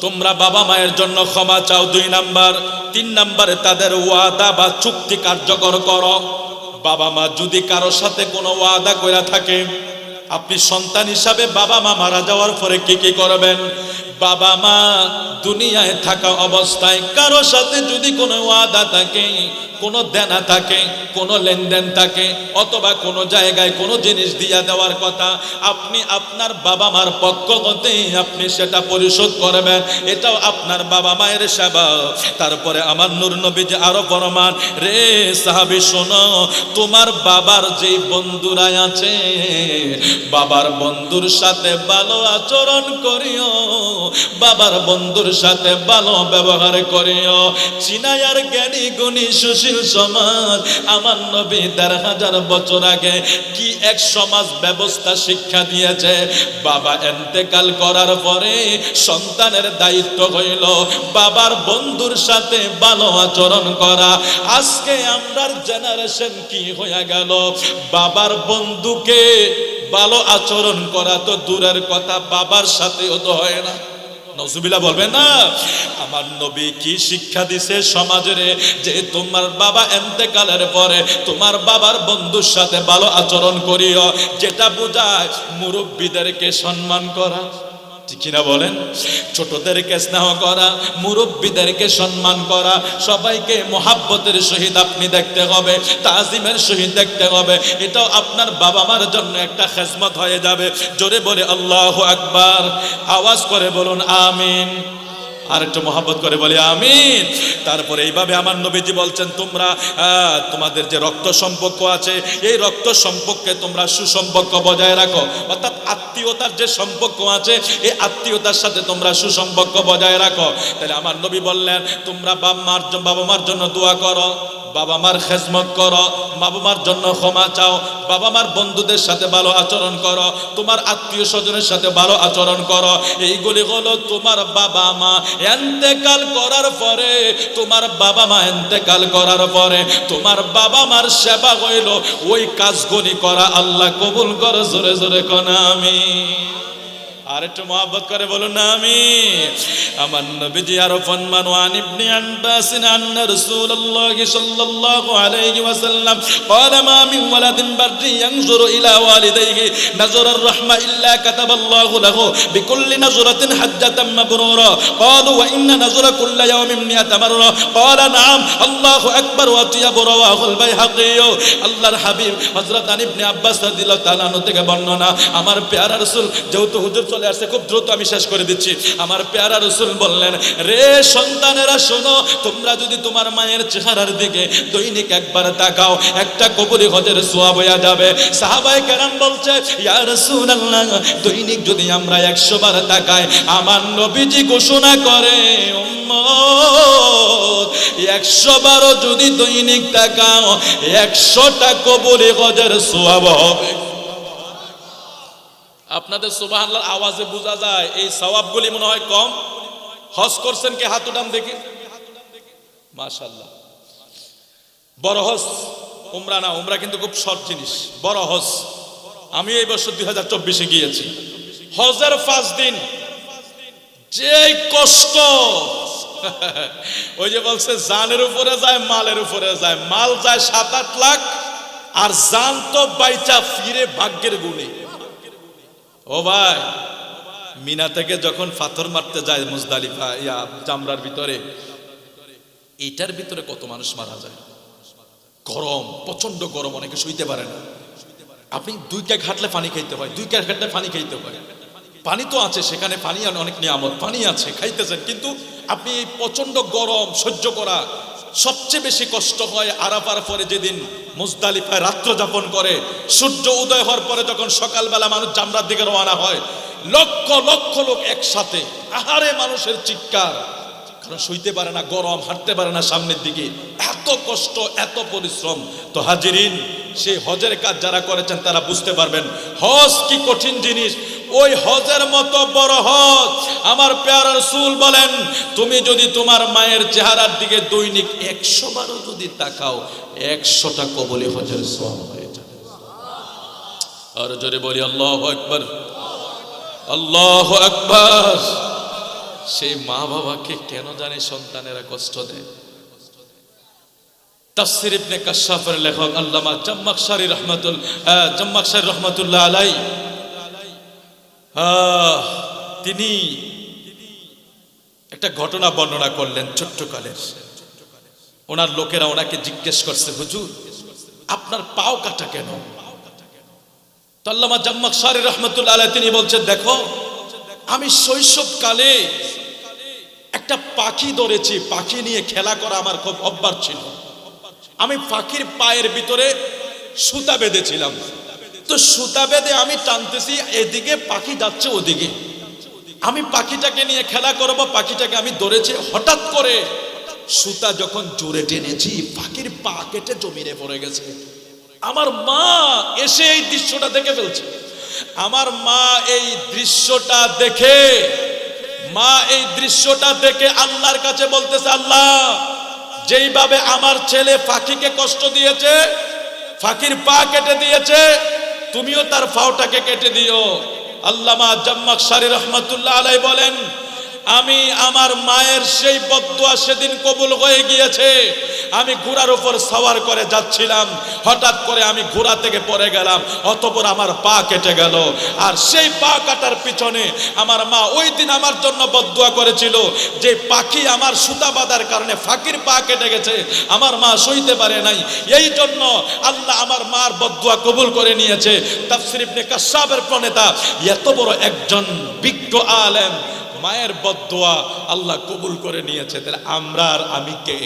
তোমরা বাবা মায়ের জন্য ক্ষমা চাও 2 নাম্বার, 3 নাম্বারে তাদের ওয়াদা বা চুক্তি কার্যকর করো। বাবা মা যদি কারো সাথে কোনো ওয়াদা কইরা থাকে, আপনি সন্তান হিসাবে বাবা মা মারা যাওয়ার পরে কি কি করবেন? বাবা মা দুনিয়ায় থাকা অবস্থায় কারো সাথে যদি কোনো ওয়াদা থাকে, কোনো দেনা থাকে, কোনো লেনদেন থাকে, অথবা কোনো জায়গায় কোনো জিনিস দিয়া দেওয়ার কথা, আপনি আপনার বাবা মার পক্ষ হতে আপনি সেটা পরিশোধ করবেন। এটাও আপনার বাবা মায়ের সেবা। তারপরে আমার নূর নবীজি আরো ফরমান, রে সাহাবী শোনো, তোমার বাবার যেই বন্ধুরা আছে, বাবার বন্ধুর সাথে ভালো আচরণ করিও, বাবার বন্ধুর সাথে ভালো ব্যবহার করিও। চিনায়ার জ্ঞানী গুণী সুশীল সমাজ, আমার নবী ১৫০০ বছর আগে কি এক সমাজ ব্যবস্থা শিক্ষা দিয়েছে। বাবা ইন্তেকাল করার পরে সন্তানের দায়িত্ব হইল বাবার বন্ধুর সাথে ভালো আচরণ করা। আজকে আমরার জেনারেশন কি হয়ে গেল, বাবার বন্ধুকে ভালো আচরণ করা তো দূরের কথা, বাবার সাথেও তো হয় না। নজুবিল্লাহ বলবেন না? আমার নবী কি শিক্ষা দিছে সমাজের, যে তোমার বাবা ইন্তেকালের পরে তোমার বাবার বন্ধুর সাথে ভালো আচরণ করিও, যেটা বোঝায় মুরব্বীদেরকে সম্মান করা। ঠিক কিনা বলেন? ছোটদেরকে স্নেহ করা, মুরব্বীদেরকে সম্মান করা, সবাইকে মোহাব্বতের সহিত আপনি দেখতে হবে, তাজিমের সহিত দেখতে হবে। এটাও আপনার বাবা মার জন্য একটা খেজমত হয়ে যাবে। জোরে বলে আল্লাহু আকবার, আওয়াজ করে বলুন আমিন। আর একটু মহব্বত করে বলি আমিন। তারপরে এইভাবে আমার নবীজি বলছেন, তোমরা তোমাদের যে রক্ত সম্পর্ক আছে, এই রক্ত সম্পর্কে তোমরা সুসম্পর্ক বজায় রাখো। অর্থাৎ আত্মীয়তার যে সম্পর্ক আছে, এই আত্মীয়তার সাথে তোমরা সুসম্পর্ক বজায় রাখো। তাহলে আমার নবী বললেন, তোমরা বাবা মার জন্য দোয়া করো, বাবা মার খেজমত করো, বাবা মার জন্য ক্ষমা চাও, বাবা মার বন্ধুদের সাথে ভালো আচরণ করো, তোমার আত্মীয় স্বজনের সাথে ভালো আচরণ করো। এইগুলি হলো তোমার বাবা মা ইন্তেকাল করার পরে, তোমার বাবা মা ইন্তেকাল করার পরে তোমার বাবা মার সেবা হইল ওই কাজগুলি করা। আল্লাহ কবুল করো। জোরে জোরে কোন আমিন। আর একটু মহব্বত করে বলুন আমিন। আমার নবীজি আরো ফরমান, ওয়ান ইবনে আব্বাস আন্না রাসূলুল্লাহ সাল্লাল্লাহু আলাইহি ওয়াসাল্লাম قال ما من ولد بر ينظر الى والديه نظر الرحمه الا كتب الله له بكل نظره حجه مبرورا قالوا وان نظر كل يوم 100 مره قال نعم الله اكبر وطيب رواه البيهقي। আল্লাহর হাবিব হযরত ইবনে আব্বাস রাদিয়াল্লাহু তাআলা আনহু থেকে বর্ণনা, আমার পেয়ারা রাসূল, যেহেতু হুজুর চলে আসছে খুব দ্রুত আমি শেষ করে দিচ্ছি। আমার পেয়ারা রাসূল বললেন, রে সন্তানেরা শোনো, তোমরা যদি তোমার মায়ের চেহারার দিকে দৈনিক একবার তাকাও, একটা কবুলি হজের সওয়াব হয়ে যাবে। সাহাবায়ে কেরাম বলছে, ইয়া রাসূলুল্লাহ, দৈনিক যদি আমরা 100 বার তাকাই, আমার নবীজি ঘোষণা করে, উম্মত 100 বারও যদি দৈনিক তাকাও, 100টা কবুলি হজের সওয়াব হবে। আপনাদের সুবহানাল্লাহ আওয়াজে বোঝা যায় এই সওয়াবগুলি মনে হয় কম। হজ করছেন কি? হাত উঠান দেখি। মাশাআল্লাহ। বড় হজ উমরা না, উমরা কিন্তু খুব শর্ট জিনিস। বড় হজ আমি এই বছর 2024 গিয়েছি। হজের 5 দিন যে কষ্ট, ওই যে বলছে জানের উপরে যায়, মালের উপরে যায়। মাল যায় 7-8 লাখ, আর জান তো বাইচা ফিরে ভাগ্যের গুণে। ও ভাই, মিনা থেকে যখন পাথর মারতে যায় মুজদালিফা জামরার ভিতরে, এটার ভিতরে কত মানুষ মারা যায়। গরম, প্রচন্ড গরম, অনেকে সইতে পারে না। আপনি 2 কাক হাঁটলে পানি খাইতে হয়, 2 কাক হাঁটলে পানি খাইতে হয়। পানি তো আছে সেখানে, পানি অনেক নিয়ামত, পানি আছে, খাইতেছেন, কিন্তু আপনি এই প্রচন্ড গরম সহ্য করা। সবচেয়ে বেশি কষ্ট হয় আরাফার পরে, যেদিন মুজদালিফায় রাত্র যাপন করে, সূর্য উদয় হওয়ার পরে যখন সকালবেলা মানুষ জামরার দিকে রওনা হয়, লক্ষ লক্ষ লোক একসাথে, আহারে মানুষের চিৎকার, কারণ সইতে পারে না, গরম, হাঁটতে পারে না সামনের দিকে, এত কষ্ট, এত পরিশ্রম। তো হাজিরিন, সেই হজের কাজ যারা করেছেন তারা বুঝতে পারবেন হজ কি কঠিন জিনিস। ওই হজের মতো বড় হজ আমার পেয়ারা রাসূল বলেন, তুমি যদি তোমার মায়ের চেহারার দিকে দৈনিক 100 বারও যদি তাকাও, 100টা কবুলি হজের সওয়াব হয়ে যাবে। আর জোরে বলি আল্লাহু আকবার, আল্লাহু আকবার। সেই মা বাবাকে কেন জানে সন্তানেরা কষ্ট দেয়। তাফসীর ইবনে কাশশাফের লেখক আল্লামা জাম্মাখশারী রহমাতুল্লাহ আলাইহি, তিনি একটা ঘটনা বর্ণনা করলেন ছোট্টকালের। ওনার লোকেরা ওনাকে জিজ্ঞেস করছে, হুজুর আপনার পাও কাটা কেন? তো আল্লামা জাম্মাখশারী রহমাতুল্লাহ আলাইহি তিনি বলছেন, দেখো আমি শৈশবকালে একটা পাখি ধরেছি, পাখি নিয়ে খেলা করা আমার খুব অভ্যাস ছিল। আমি পাখির পায়ের ভিতরে সুতা বেঁধেছিলাম, তো সুতা বেঁধে আমি টানতেছি, এদিকে পাখি যাচ্ছে ওদিকে, আমি পাখিটাকে নিয়ে খেলা করব, পাখিটাকে আমি ধরেছি। হঠাৎ করে সুতা যখন জোরে টেনেছি, পাখির পা কেটে জমিনে পড়ে গেছে। আমার মা এসে এই দৃশ্যটা দেখে ফেলছে। আমার মা এই দৃশ্যটা দেখে আল্লাহর কাছে বলতেছে, আল্লাহ যেইভাবে আমার ছেলে পাখিকে কষ্ট দিয়েছে, পাখির পা কেটে দিয়েছে, তুমিও তার পাওটাকে কেটে দিও। আল্লামা জাম্মাখশারী রহমাতুল্লাহ আলাইহি বলেন, আমি আমার মায়ের সেই বদদুয়া সেদিন কবুল হয়ে গিয়েছে। আমি ঘোড়ার উপর সওয়ার করে যাচ্ছিলাম, হঠাৎ করে আমি ঘোড়া থেকে পড়ে গেলাম, অতঃপর আমার পা কেটে গেল। আর সেই পা কাটার পিছনে আমার মা ওই দিন আমার জন্য বদদুয়া করেছিল যে পাখি আমার সুতা বাঁধার কারণে ফাঁকির পা কেটে গেছে, আমার মা সইতে পারে নাই, এই জন্য আল্লাহ আমার মার বদদুয়া কবুল করে নিয়েছে। তাফসীর ইবনে কাশশাবের প্রণেতা এত বড় একজন বিজ্ঞ আলেম, মায়ের বদদুয়া আল্লাহ কবুল করে নিয়েছে। তাহলে আমরা আর আমি কে?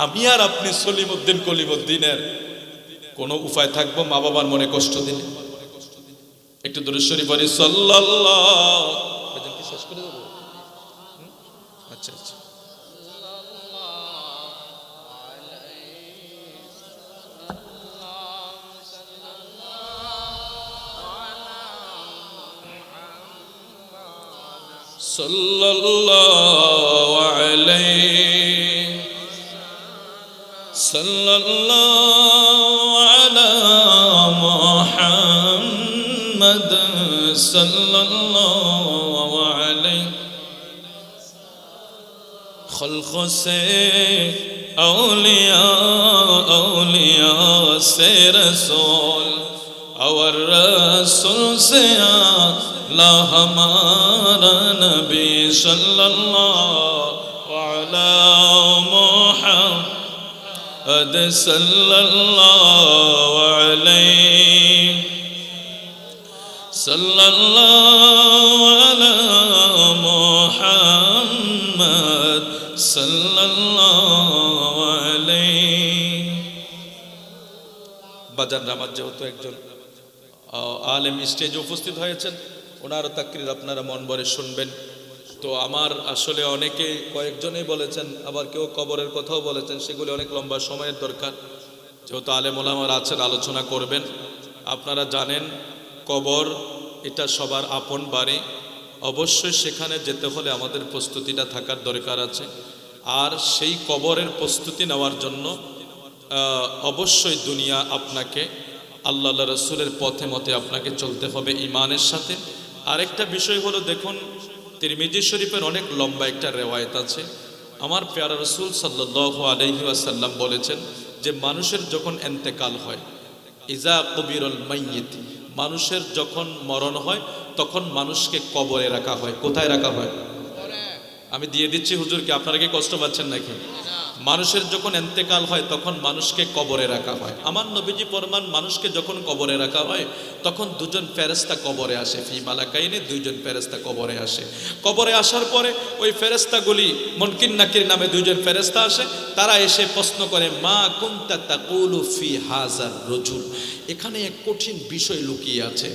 আমি আর আপনি সলিমউদ্দিন কলিমউদ্দিনের কোনো উপায় থাকবো মা বাবার মনে কষ্ট দিলে? একটু দুরূদ শরীফ পড়ি সাল্লাল্লাহু। কি শেষ করে দেব? আচ্ছা আচ্ছা। সাল্লাল্লাহু আলাইহি সাল্লাল্লাহু আলা মুহাম্মদ সাল্লাল্লাহু আলাইহি खल्क़ से औलिया औलिया से रसूल और रसूल से आला हमारा नबी सल्लल्लाहु अला मुहम्मद सल्लल्लाहु अलैहि सल्लल्लाहु अला मुहम्मद সাল্লাল্লাহু আলাইহি। বাজার নামাজ যেহেতু একজন আলেম স্টেজে উপস্থিত হয়েছেন, ওনার তাকরীর আপনারা মন ভরে শুনবেন। তো আমার আসলে অনেকে কয়েকজনেই বলেছেন, আবার কেউ কবরের কথাও বলেছেন, সেগুলি অনেক লম্বা সময়ের দরকার। যেহেতু আলেম ওলামারা আছেন, আলোচনা করবেন। আপনারা জানেন কবর এটা সবার আপন বাড়ি, অবশ্যই সেখানে যেতে হলে আমাদের প্রস্তুতিটা থাকার দরকার আছে। আর সেই কবরের প্রস্তুতি নেওয়ার জন্য অবশ্যই দুনিয়া আপনাকে আল্লাহ রসুলের পথে মতে আপনাকে চলতে হবে ঈমানের সাথে। আরেকটা বিষয় হলো, দেখুন তিরমিজি শরীফের অনেক লম্বা একটা রেওয়ায়েত আছে। আমার প্যারা রসুল সাল্লাল্লাহু আলাইহি ওয়াসাল্লাম বলেছেন যে মানুষের যখন ইন্তেকাল হয়, ইজা কবিরুল মাইয়িত, মানুষের যখন মরণ হয় তখন মানুষকে কবরে রাখা হয়। কোথায় রাখা হয়? আমি দিয়ে দিচ্ছি হুজুরকে, আপনারা কি কষ্ট পাচ্ছেন নাকি? মানুষের যখন ইন্তেকাল হয় তখন মানুষকে কবরে রাখা হয়। আমার নবীজি ফরমান, মানুষকে যখন কবরে রাখা হয় তখন দুজন ফেরেশতা কবরে আসে, ফি মালাকাইনি, দুইজন ফেরেশতা কবরে আসে। কবরে আসার পরে ওই ফেরেশতাগুলি মুনকির নাকির নামে দুইজন ফেরেশতা আসে। তারা এসে প্রশ্ন করে, মা কুনতা তাকুলু ফি হাযার রাজুল, এখানে এক কঠিন বিষয় লুকিয়ে আছে।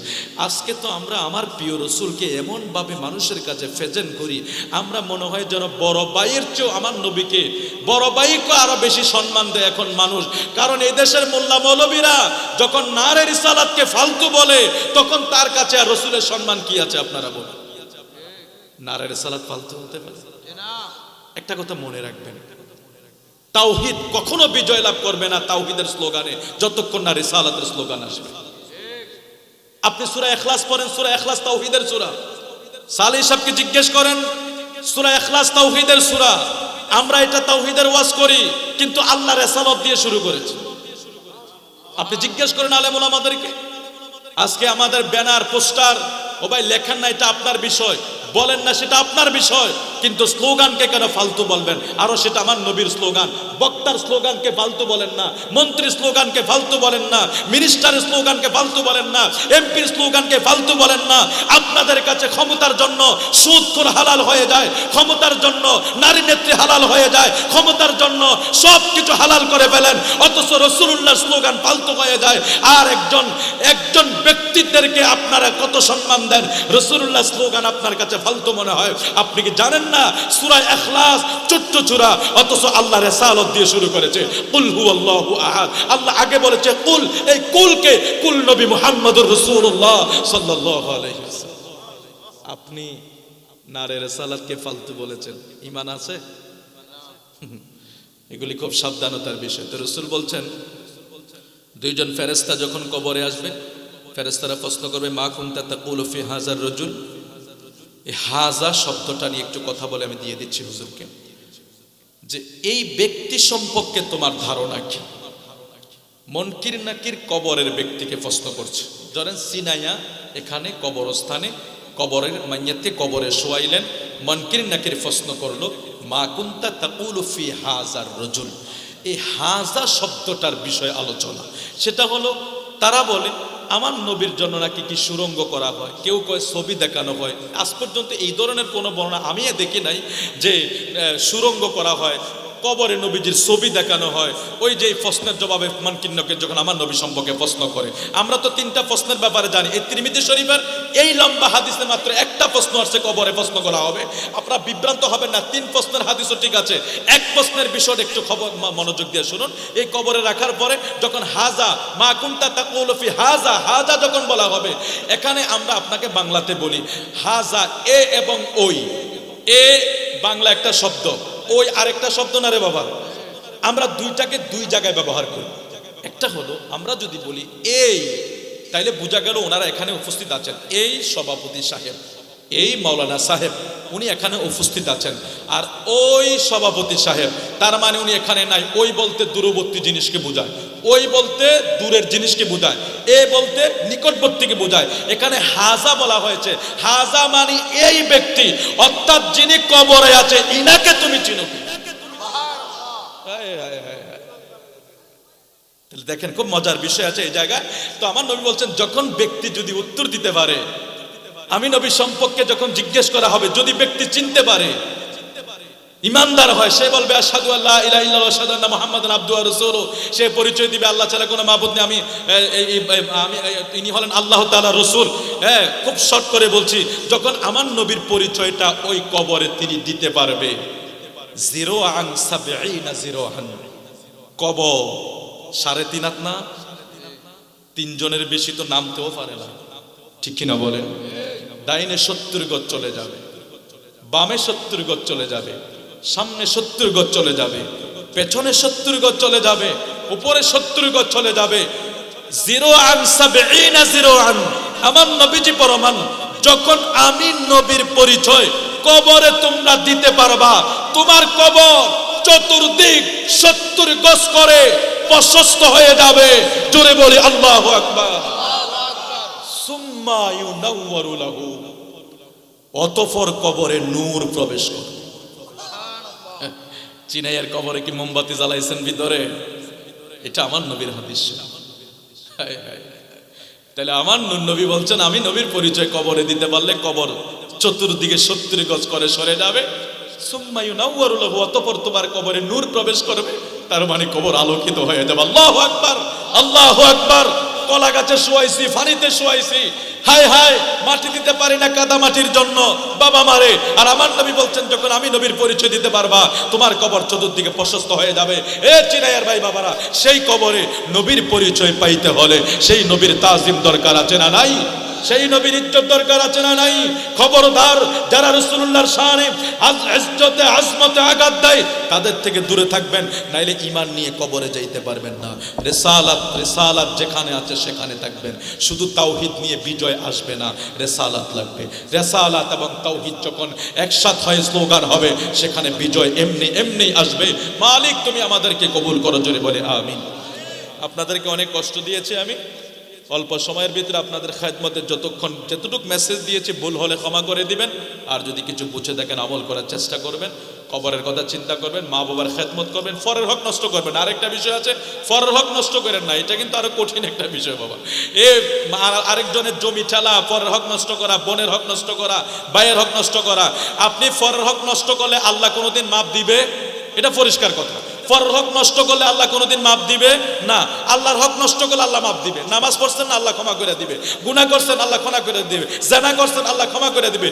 আজকে তো আমরা আমার প্রিয় রসুলকে এমনভাবে মানুষের কাছে প্রেজেন্ট করি, আমরা মনে হয় যেন বড় ভাইয়ের চেয়েও আমার নবীকে, বড় ভাইকে আরো বেশি সম্মান দেয় এখন মানুষ। কারণ এই দেশের মোল্লা মৌলবীরা যখন নারে রিসালাতকে ফালতু বলে, তখন তার কাছে আর রসুলের সম্মান কি আছে আপনারা বলেন? নারে রিসালাত ফালতু হতে পারে? একটা কথা মনে রাখবেন, তাওহীদ কখনো বিজয় লাভ করবে না তাওহীদের স্লোগানে, যতক্ষণ না রিসালাতের স্লোগান আসবে। আপনি সূরা ইখলাস পড়েন, সূরা ইখলাস তাওহীদের সূরা। সালেহ সাহেবকে জিজ্ঞেস করেন, সূরা ইখলাস তাওহীদের সূরা। আমরা এটা তাওহীদের ওয়াজ করি, কিন্তু আল্লাহ রিসালাত দিয়ে শুরু করেছি। আপনি জিজ্ঞেস করেন আলেম ওলামাদেরকে। আজকে আমাদের ব্যানার পোস্টার, ও ভাই লেখেন না, এটা আপনার বিষয়, বলেন না সেটা আপনার বিষয়, কিন্তু স্লোগানকে কেন ফালতু বলবেন? আরো সেটা আমার নবীর স্লোগান। বক্তার স্লোগানকে ফালতু বলেন না, মন্ত্রীর স্লোগানকে ফালতু বলেন না, মিনিস্টারের স্লোগানকে ফালতু বলেন না, এমপির স্লোগানকে ফালতু বলেন না। আপনাদের কাছে ক্ষমতার জন্য সুদখোর হালাল হয়ে যায়, ক্ষমতার জন্য নারী নেত্রী হালাল হয়ে যায়, ক্ষমতার জন্য সব কিছু হালাল করে ফেলেন, অথচ রাসূলুল্লাহর স্লোগান ফালতু হয়ে যায়। আর একজন ব্যক্তিদেরকে আপনারা কত সম্মান দেন, রাসূলুল্লাহর স্লোগান আপনার কাছে ফালতু মনে হয়। আপনি কি জানেন না সূরা ইখলাস ছোট্ট সূরা, অথচ আল্লাহ রিসালাত দিয়ে শুরু করেছে। কুল হুয়াল্লাহু আহাদ, আল্লাহ আগে বলেছে কুল, এই কুলকে কুল নবী মুহাম্মদুর রাসূলুল্লাহ সাল্লাল্লাহু আলাইহি ওয়াসাল্লাম। আপনি নারে রিসালাতকে ফালতু বলেছেন, ঈমান আছে? এগুলি খুব সাবধানতার বিষয়। তো রাসূল বলছেন, দুইজন ফেরেশতা যখন কবরে আসবে, ফেরেশতারা প্রশ্ন করবে, মা কুনতা তাকুলু ফি হাযার রাজুল, এই হাজা শব্দটা নিয়ে একটু কথা বলে আমি দিয়ে দিচ্ছি হুজুরকে, যে এই ব্যক্তি সম্পর্কে তোমার ধারণা কি? মুনকির নাকির কবরের ব্যক্তিকে প্রশ্ন করছে। ধরেন সিনাইয়া এখানে কবরস্থানে কবরের মাইয়াতে কবরে শোয়াইলেন, মুনকির নাকির প্রশ্ন করলো, মা কুনতা তাকুলু ফি হাজার রজুল, এই হাজা শব্দটার বিষয়ে আলোচনা। সেটা হলো তারা বলে আমার নবীর জন্য নাকি কি সুরঙ্গ করা হয়, কেউ কয় ছবি দেখানো হয়। আজ পর্যন্ত এই ধরনের কোনো বর্ণনা আমি দেখি নাই যে সুরঙ্গ করা হয়, কবরে নবীজির ছবি দেখানো হয়। ওই যে প্রশ্নের জবাবে মুনকির নাকির যখন আমার নবী সম্পর্কে প্রশ্ন করে, আমরা তো 3টা প্রশ্নের ব্যাপারে জানি। এই তিরমিজি শরীফের এই লম্বা হাদিসে মাত্র একটা প্রশ্ন আসছে, কবরে প্রশ্ন করা হবে। আপনারা বিভ্রান্ত হবেন না, 3 প্রশ্নের হাদিসও ঠিক আছে। এক প্রশ্নের বিষয়ে একটু খবর মনোযোগ দিয়ে শুনুন। এই কবরে রাখার পরে যখন হাজা মা কুনতা তাকুলু ফি হাজা, হাজা যখন বলা হবে, এখানে আমরা আপনাকে বাংলাতে বলি হাজা এ এবং ওই, এ বাংলা একটা শব্দ, ওই আরেকটা শব্দ না রে বাবা। আমরা দুইটাকে দুই জায়গায় ব্যবহার করি। একটা হলো আমরা যদি বলি এই, তাইলে বোঝা গেল ওনারা এখানে উপস্থিত আছেন। এই সভাপতি সাহেব, এই মাওলানা সাহেব উনি এখানে উপস্থিত আছেন। আর ওই সভাপতি সাহেব তার মানে উনি এখানে নাই। ওই বলতে দূরবর্তী জিনিসকে বোঝায়, ওই বলতে দূরের জিনিসকে বোঝায়, এ বলতে নিকটবর্তীকে বোঝায়। এখানে হাজা বলা হয়েছে, হাজা মানে এই ব্যক্তি, অর্থাৎ যিনি কবরে আছে ইনাকে তুমি চিনো কি? দেখেন খুব মজার বিষয় আছে এই জায়গায়। তো আমার নবী বলছেন যখন ব্যক্তি যদি উত্তর দিতে পারে, আমি নবী সম্পর্কে যখন জিজ্ঞেস করা হবে, যদি ব্যক্তি চিনতে পারে, ইমানদার হয়, সে বলবে আশহাদু আল্লা ইলাহা ইল্লাল্লাহ আশহাদু আন্না মুহাম্মাদান আবদুহু ওয়া রাসূলুহু, সে পরিচয় দিবে আল্লাহ ছাড়া কোনো মাবুদ নেই, আমি তিনি হলেন আল্লাহ তাআলার রাসূল। হ্যাঁ, খুব শর্ট করে বলছি, যখন আমার নবীর পরিচয়টা ওই কবরে তিনি দিতে পারবে, 0 আন 70 জিরোহান, কবর 3.5 হাত না, 3 জনের বেশি তো নামতেও পারে না, ঠিক কিনা বলেন? ডাইনে 70 গজ চলে যাবে, বামে 70 গজ চলে যাবে, সামনে 70 গজ চলে যাবে, পেছনে 70 গজ চলে যাবে, উপরে 70 গজ চলে যাবে। 0 আন 70 জিরোহান। আমার নবীজি প্রমাণ, যখন আমি নবীর পরিচয় কবরে তোমরা দিতে পারবা, তোমার কবর চতুর্দিক 70 গজ করে প্রশস্ত হয়ে যাবে। জোরে বলি আল্লাহু আকবার। সুম্মা ইউনাওয়ারু লাহু, অতঃপর কবরে নূর প্রবেশ করে। চিনাইয়ের কবরে কি মোমবাতি জ্বালাইছেন ভিতরে? এটা আমার নবীর হাদিস। তাহলে আমার নবী বলছেন আমি নবীর পরিচয় কবরে দিতে পারলে কবর চতুর্দিকে 70 গজ করে সরে যাবে। সুম্মা ইউনাওয়ারু লাহু, অতঃপর তোমার কবরে নূর প্রবেশ করবে, তার মানে কবর আলোকিত হয়ে যাবে। আল্লাহু আকবার, আল্লাহু আকবার। কলা গাছে শোয়াইছি, ফানিতে শোয়াইছি, হায় হায় মাটি দিতে পারি না কাদা মাটির জন্য, বাবা মারে। আর আমার নবী বলছেন যখন আমি নবীর পরিচয় দিতে পারবা, তোমার কবর চতুর্দিকে প্রশস্ত হয়ে যাবে। এ চিনাইয়ার ভাই বাবারা, সেই কবরে নবীর পরিচয় পাইতে হলে সেই নবীর তাজিম দরকার আছে না নাই? সেই নবীর ইজ্জত দরকার আছে না নাই? খবরদার, যারা রাসূলুল্লাহর শানে ইজ্জতে আজমতে আঘাত দেয় তাদের থেকে দূরে থাকবেন, নাইলে ঈমান নিয়ে কবরে যাইতে পারবেন না। রিসালাত যেখানে আছে সেখানে থাকবেন। শুধু তাওহীদ নিয়ে বিজয় আসবে না, রিসালাত লাগবে। রিসালাত এবং তাওহীদ যখন একসাথে হয় স্লোগান হবে, সেখানে বিজয় এমনি আসবে। মালিক তুমি আমাদেরকে কবুল করো, জোরে বলে আমিন। আপনাদেরকে অনেক কষ্ট দিয়েছি আমি, অল্প সময়ের ভিতরে আপনাদের খেদমতে যতটুকু মেসেজ দিয়েছি ভুল হলে ক্ষমা করে দিবেন। আর যদি কিছু বুঝে দেখেন আমল করার চেষ্টা করবেন, কবরের কথা চিন্তা করবেন, মা বাবার খেদমত করবেন, ফরের হক নষ্ট করবেন। আরেকটা বিষয় আছে, ফরের হক নষ্ট করেন না, এটা কিন্তু আরো কঠিন একটা বিষয় বাবা। আরেকজনের জমি ঠেলা, ফরের হক নষ্ট করা, বোনের হক নষ্ট করা, ভাইয়ের হক নষ্ট করা। আপনি ফরের হক নষ্ট করলে আল্লাহ কোনোদিন মাপ দিবে? এটা পরিষ্কার কথা। ফরের হক নষ্ট করলে আল্লাহ কোনোদিন মাপ দিবে না। আল্লাহর হক নষ্ট করলে আল্লাহ মাপ দিবে। নামাজ পড়ছেন আল্লাহ ক্ষমা করে দিবে, গুনাহ করছেন আল্লাহ ক্ষমা করে দিবে, জিনা করছেন আল্লাহ ক্ষমা করে দিবে,